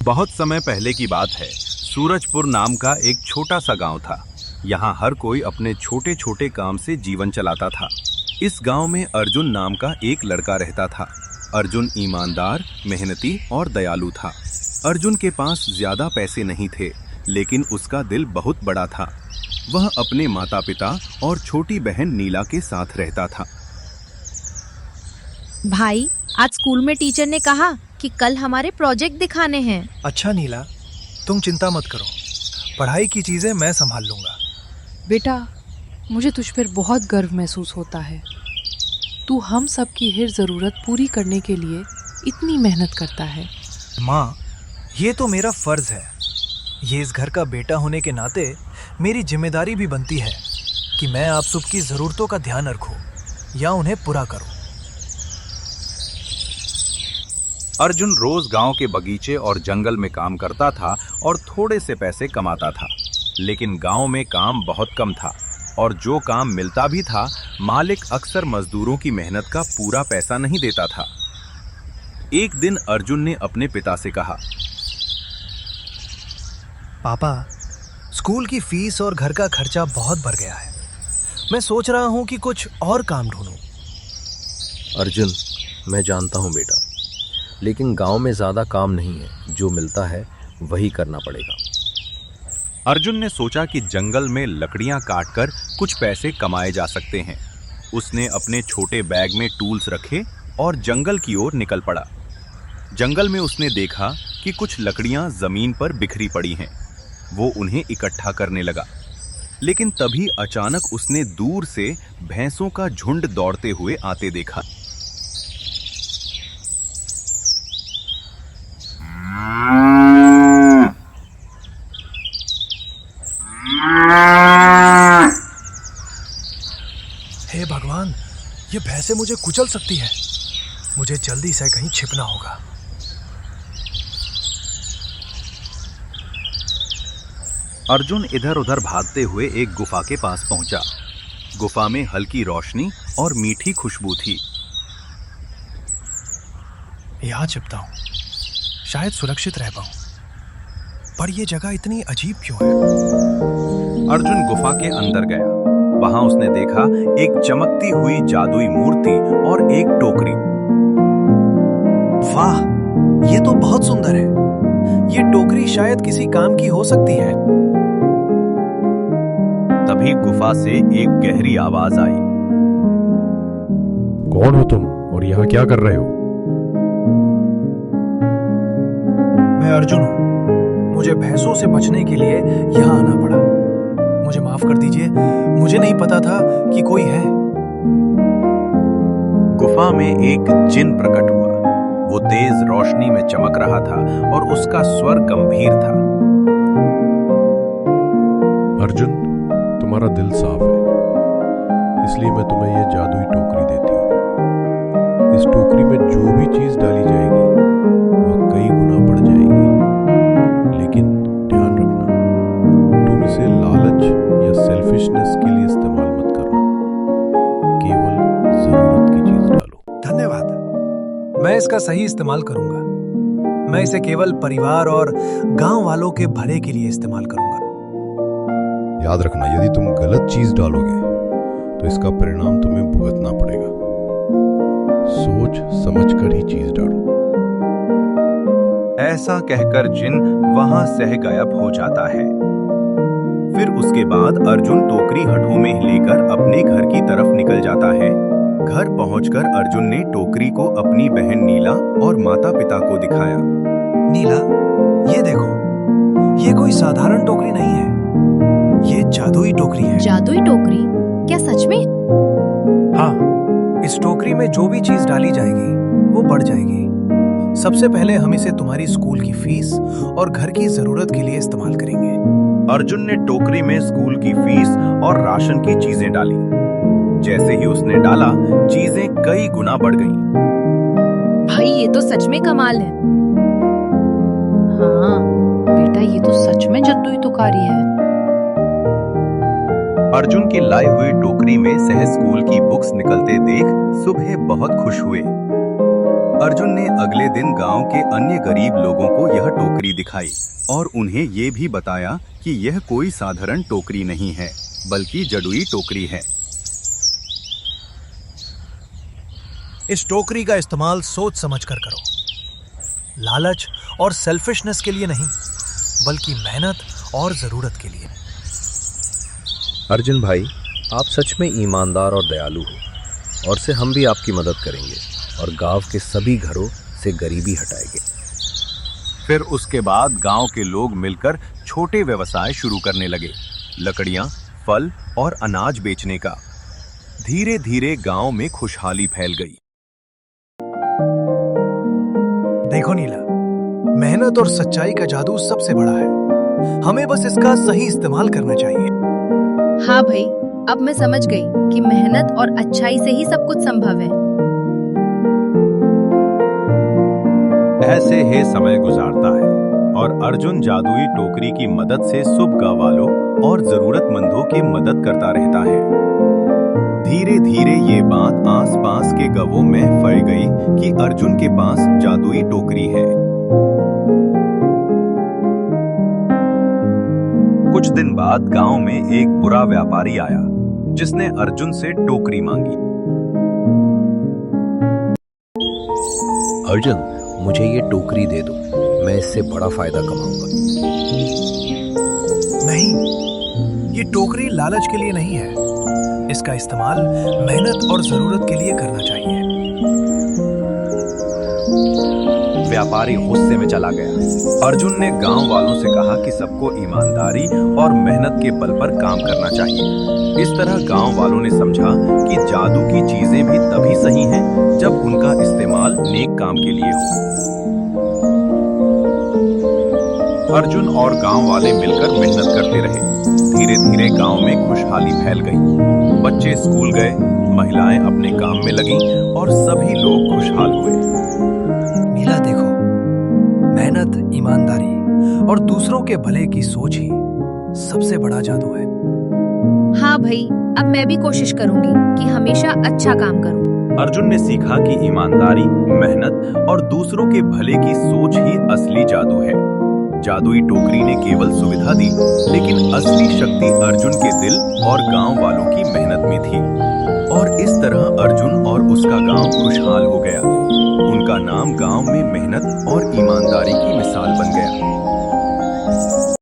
बहुत समय पहले की बात है। सूरजपुर नाम का एक छोटा सा गांव था। यहाँ हर कोई अपने छोटे छोटे काम से जीवन चलाता था। इस गांव में अर्जुन नाम का एक लड़का रहता था। अर्जुन ईमानदार, मेहनती और दयालु था। अर्जुन के पास ज्यादा पैसे नहीं थे, लेकिन उसका दिल बहुत बड़ा था। वह अपने माता पिता और छोटी बहन नीला के साथ रहता था। भाई, आज स्कूल में टीचर ने कहा कि कल हमारे प्रोजेक्ट दिखाने हैं। अच्छा नीला, तुम चिंता मत करो, पढ़ाई की चीजें मैं संभाल लूंगा। बेटा, मुझे तुझ पर बहुत गर्व महसूस होता है। तू हम सब की हर ज़रूरत पूरी करने के लिए इतनी मेहनत करता है। माँ, ये तो मेरा फर्ज है। ये इस घर का बेटा होने के नाते मेरी जिम्मेदारी भी बनती है कि मैं आप सबकी ज़रूरतों का ध्यान रखूं या उन्हें पूरा करूं। अर्जुन रोज गांव के बगीचे और जंगल में काम करता था और थोड़े से पैसे कमाता था। लेकिन गांव में काम बहुत कम था और जो काम मिलता भी था, मालिक अक्सर मजदूरों की मेहनत का पूरा पैसा नहीं देता था। एक दिन अर्जुन ने अपने पिता से कहा, पापा, स्कूल की फीस और घर का खर्चा बहुत बढ़ गया है। मैं सोच रहा हूँ कि कुछ और काम ढूंढूं। अर्जुन, मैं जानता हूँ बेटा, लेकिन गांव में ज़्यादा काम नहीं है। जो मिलता है वही करना पड़ेगा। अर्जुन ने सोचा कि जंगल में लकड़ियां काटकर कुछ पैसे कमाए जा सकते हैं। उसने अपने छोटे बैग में टूल्स रखे और जंगल की ओर निकल पड़ा। जंगल में उसने देखा कि कुछ लकड़ियां जमीन पर बिखरी पड़ी हैं। वो उन्हें इकट्ठा करने लगा, लेकिन तभी अचानक उसने दूर से भैंसों का झुंड दौड़ते हुए आते देखा। हे भगवान, ये भैंसे मुझे कुचल सकती है। मुझे जल्दी से कहीं छिपना होगा। अर्जुन इधर उधर भागते हुए एक गुफा के पास पहुंचा। गुफा में हल्की रोशनी और मीठी खुशबू थी। यहाँ छिपता हूँ, शायद सुरक्षित रह पाऊं। पर यह जगह इतनी अजीब क्यों है? अर्जुन गुफा के अंदर गया। वहां उसने देखा एक चमकती हुई जादुई मूर्ति और एक टोकरी। वाह, ये तो बहुत सुंदर है। ये टोकरी शायद किसी काम की हो सकती है। तभी गुफा से एक गहरी आवाज आई। कौन हो तुम और यहाँ क्या कर रहे हो? मैं अर्जुन हूँ। मुझे भैंसों से बचने के लिए यहाँ आना पड़ा। मुझे माफ कर दीजिए, मुझे नहीं पता था कि कोई है। गुफा में एक जिन प्रकट हुआ। वो तेज रोशनी में चमक रहा था और उसका स्वर गंभीर था। अर्जुन, तुम्हारा दिल साफ है, इसलिए मैं तुम्हें यह जादुई टोकरी देती हूँ। इस टोकरी में जो भी चीज डाली जाएगी वह कई गुना बढ़ जाएगी। लेकिन ध्यान रखना, तुम इसे लालच या सेल्फिशनेस के लिए इस्तेमाल मत करना। केवल जरूरत की चीज डालो। धन्यवाद, मैं इसका सही इस्तेमाल करूंगा। मैं इसे केवल परिवार और गांव वालों के भले के लिए इस्तेमाल करूंगा। याद रखना, यदि तुम गलत चीज डालोगे तो इसका परिणाम तुम्हें भुगतना पड़ेगा। सोच समझकर ही चीज डालो। ऐसा कहकर जिन वहां सह गायब हो जाता है। फिर उसके बाद अर्जुन टोकरी हठों में लेकर अपने घर की तरफ निकल जाता है। घर पहुंचकर अर्जुन ने टोकरी को अपनी बहन नीला और माता पिता को दिखाया। नीला, ये देखो, ये कोई साधारण टोकरी नहीं है। ये जादुई टोकरी है। जादुई टोकरी? क्या सच में? हाँ, इस टोकरी में जो भी चीज डाली जाएगी वो बढ़ जाएगी। सबसे पहले हम इसे तुम्हारी स्कूल की फीस और घर की जरूरत के लिए इस्तेमाल करेंगे। अर्जुन ने टोकरी में स्कूल की फीस और राशन की चीजें डाली। जैसे ही उसने डाला, चीजें कई गुना बढ़ गईं। भाई, ये तो सच में कमाल है। हाँ बेटा, ये तो सच में जादुई टोकरी है। अर्जुन की लाई हुई टोकरी में सह स्कूल की बुक्स निकलते देख सुबह बहुत खुश हुए। अर्जुन ने अगले दिन गांव के अन्य गरीब लोगों को यह टोकरी दिखाई और उन्हें ये भी बताया कि यह कोई साधारण टोकरी नहीं है, बल्कि जादुई टोकरी है। इस टोकरी का इस्तेमाल सोच समझकर करो। लालच और सेल्फिशनेस के लिए नहीं, बल्कि मेहनत और जरूरत के लिए। अर्जुन भाई, आप सच में ईमानदार और दयालु हो, और से हम भी आपकी मदद करेंगे और गांव के सभी घरों से गरीबी हटाएंगे। फिर उसके बाद गांव के लोग मिलकर छोटे व्यवसाय शुरू करने लगे, लकड़ियां, फल और अनाज बेचने का। धीरे धीरे गांव में खुशहाली फैल गई। देखो नीला, मेहनत और सच्चाई का जादू सबसे बड़ा है। हमें बस इसका सही इस्तेमाल करना चाहिए। हाँ भाई, अब मैं समझ गई कि मेहनत और अच्छाई से ही सब कुछ संभव है। ऐसे ही समय गुजारता है और अर्जुन जादुई टोकरी की मदद से सब गांव वालों और जरूरतमंदों की मदद करता रहता है। धीरे धीरे ये बात आसपास के गांवों में फैल गई कि अर्जुन के पास जादुई टोकरी है। कुछ दिन बाद गांव में एक बुरा व्यापारी आया जिसने अर्जुन से टोकरी मांगी। अर्जुन, मुझे ये टोकरी दे दो, मैं इससे बड़ा फायदा कमाऊंगा। नहीं, ये टोकरी लालच के लिए नहीं है। इसका इस्तेमाल मेहनत और जरूरत के लिए करना चाहिए। व्यापारी गुस्से में चला गया। अर्जुन ने गांव वालों से कहा कि सबको ईमानदारी और मेहनत के बल पर काम करना चाहिए। इस तरह गांव वालों ने समझा कि जादू की चीजें भी तभी सही हैं जब उनका इस्तेमाल नेक काम के लिए हो। अर्जुन और गांव वाले मिलकर मेहनत करते रहे। धीरे धीरे गांव में खुशहाली फैल गई। बच्चे स्कूल गए, महिलाएं अपने काम में लगीं और सभी लोग खुशहाल हुए। नीला देखो, मेहनत, ईमानदारी और दूसरों के भले की सोच ही सबसे बड़ा जादू है। हाँ भाई, अब मैं भी कोशिश करूंगी कि हमेशा अच्छा काम करूं। अर्जुन ने सीखा कि ईमानदारी, मेहनत और दूसरों के भले की सोच ही असली जादू है। जादुई टोकरी ने केवल सुविधा दी, लेकिन असली शक्ति अर्जुन के दिल और गांव वालों की मेहनत में थी। और इस तरह अर्जुन और उसका गांव खुशहाल हो गया। उनका नाम गांव में मेहनत और ईमानदारी की मिसाल बन गया।